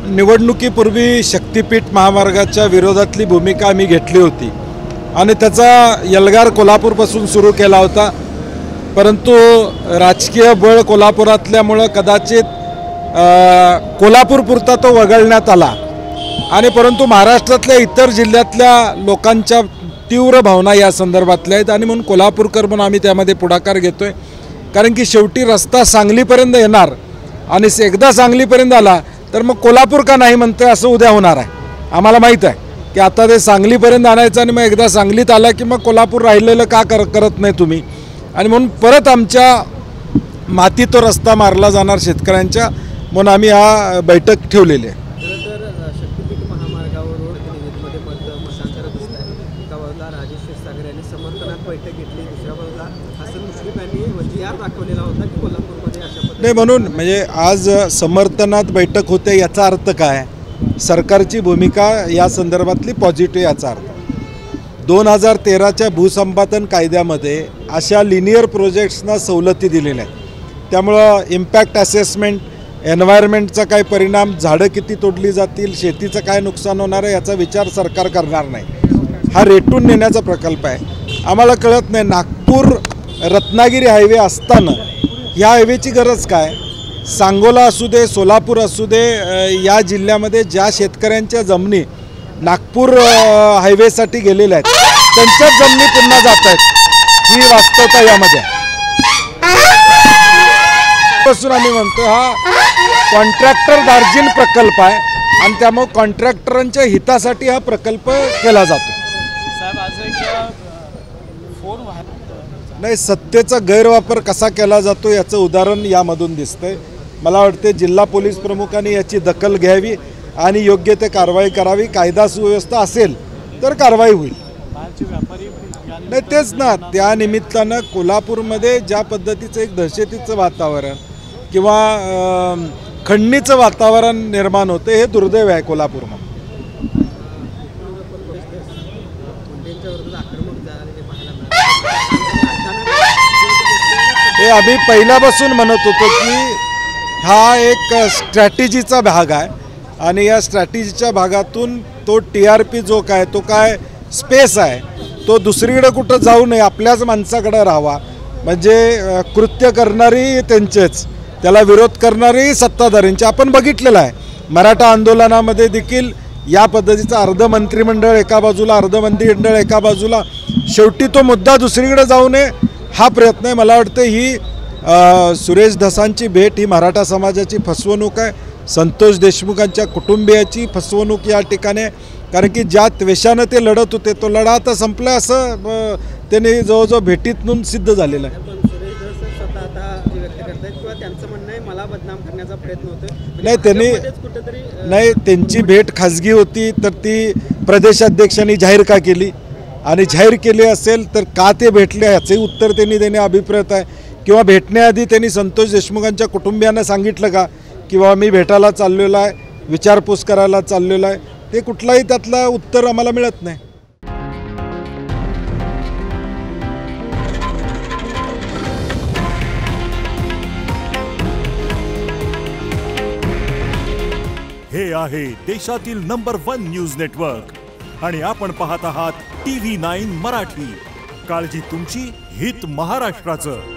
निवडणुकीपूर्वी शक्तीपीठ महामार्गाच्या विरोधातली भूमिका आम्ही घेतली होती आणि त्याचा यल्गार कोल्हापूरपासून सुरू केला होता, परंतु राजकीय बळ कोल्हापुरातल्यामुळं कदाचित कोल्हापूरपुरता तो वगळण्यात आला आणि परंतु महाराष्ट्रातल्या इतर जिल्ह्यातल्या लोकांच्या तीव्र भावना या संदर्भातल्या आहेत आणि म्हणून कोल्हापूरकर म्हणून आम्ही त्यामध्ये पुढाकार घेतोय। कारण की शेवटी रस्ता सांगलीपर्यंत येणार आणि एकदा सांगलीपर्यंत आला तर मग कोल्हापूर का नाही म्हणतोय असं उद्या होणार आहे। आम्हाला माहीत आहे की आता ते सांगलीपर्यंत आणायचं आणि मग एकदा सांगलीत आला की मग कोल्हापूर राहिलेलं का करत नाही तुम्ही, आणि म्हणून परत आमच्या मातीत तो रस्ता मारला जाणार शेतकऱ्यांच्या, म्हणून आम्ही हा बैठक ठेवलेली आहे। शक्तीपीठ महामार्गावर मशांतर दिसत आहे। एका बाजूला राजेश क्षीरसागर यांनी समर्थनात बैठक घेतली, दुसऱ्या बाजूला हसन मुश्रीफ यांनी वजीर दाखवलेला होता की कोल्हापूरमध्ये अशा पद्धतीने नाही, म्हणून म्हणजे आज समर्थनात बैठक होते याचा अर्थ काय, सरकारची भूमिका या संदर्भातली पॉझिटिव्ह याचा अर्थ। 2013च्या भूसंपादन कायद्यामध्ये अशा लिनियर प्रोजेक्ट्सना सवलती दिलेल्या आहेत, त्यामुळं इम्पॅक्ट असेसमेंट, एन्व्हायरमेंटचा काय परिणाम, झाडं किती तोडली जातील, शेतीचं काय नुकसान होणार आहे याचा विचार सरकार करणार नाही। हा रेटून नेण्याचा प्रकल्प आहे। आम्हाला कळत नाही नागपूर रत्नागिरी हायवे असताना या हायवेची गरज काय, सांगोला असू दे, सोलापूर असू दे, या जिल्ह्यामध्ये ज्या शेतकऱ्यांच्या जमिनी नागपूर हायवेसाठी गेलेल्या आहेत त्यांच्याच जमिनी पुन्हा जात आहेत, ही वास्तवता यामध्ये पासून आम्ही म्हणतो हा कॉन्ट्रॅक्टर दार्जिन प्रकल्प आहे आणि त्यामुळे कॉन्ट्रॅक्टरांच्या हितासाठी हा प्रकल्प केला जातो। नाही, सत्तेचा गैरवापर कसा केला जातो याचं उदाहरण यामधून दिसतंय। मला वाटते जिल्हा पोलीस प्रमुखांनी याची दखल घ्यावी आणि योग्य ते कारवाई करावी। कायदा सुव्यवस्था असेल तर कारवाई होईल। नाही तेच ना, त्या निमित्तानं कोल्हापूरमध्ये ज्या पद्धतीचं एक दहशतीचं वातावरण किंवा खंडणीचं वातावरण निर्माण होते हे दुर्दैव आहे कोल्हापूरमध्ये। हे आम्ही पहिल्यापासून म्हणत होतो की हा एक स्ट्रॅटेजीचा भाग आहे आणि या स्ट्रॅटेजीच्या भागातून तो TRP जो काय तो काय स्पेस आहे तो दुसरीकडे कुठं जाऊ नये, आपल्याच माणसाकडे राहावा। म्हणजे कृत्य करणारी त्यांचेच, त्याला विरोध करणारी सत्ताधाऱ्यांची आपण बघितलेलं आहे। मराठा आंदोलनामध्ये देखील या पद्धतीचं अर्ध मंत्रिमंडळ एका बाजूला, अर्ध मंत्रिमंडळ एका बाजूला, शेवटी तो मुद्दा दुसरीकडे जाऊ नये हा प्रयत्न आहे। मला वाटतं ही सुरेश धसांची भेट ही मराठा समाजाची फसवणूक आहे, संतोष देशमुखांच्या कुटुंबियाची फसवणूक या ठिकाणी, कारण की ज्या त्वेषानं ते लढत होते तो लढा आता संपला असं त्यांनी जवळजवळ भेटीतून सिद्ध झालेलं आहे। नाही त्यांनी नाही, त्यांची भेट खाजगी होती तर ती प्रदेशाध्यक्षांनी जाहीर का केली आणि जाहीर केली असेल तर का ते भेटले याचे उत्तर त्यांनी देणे अभिप्रेत आहे, किंवा भेटण्याआधी त्यांनी संतोष देशमुखांच्या कुटुंबियांना सांगितलं का की बाबा मी भेटायला चाललेलो आहे, विचारपूस करायला चाललेलो आहे, ते कुठलाही त्यातलं उत्तर आम्हाला मिळत नाही। हे आहे देशातील नंबर 1 न्यूज नेटवर्क आणि आपण पाहत आहात TV9 मराठी। काळजी तुमची, हित महाराष्ट्राचं।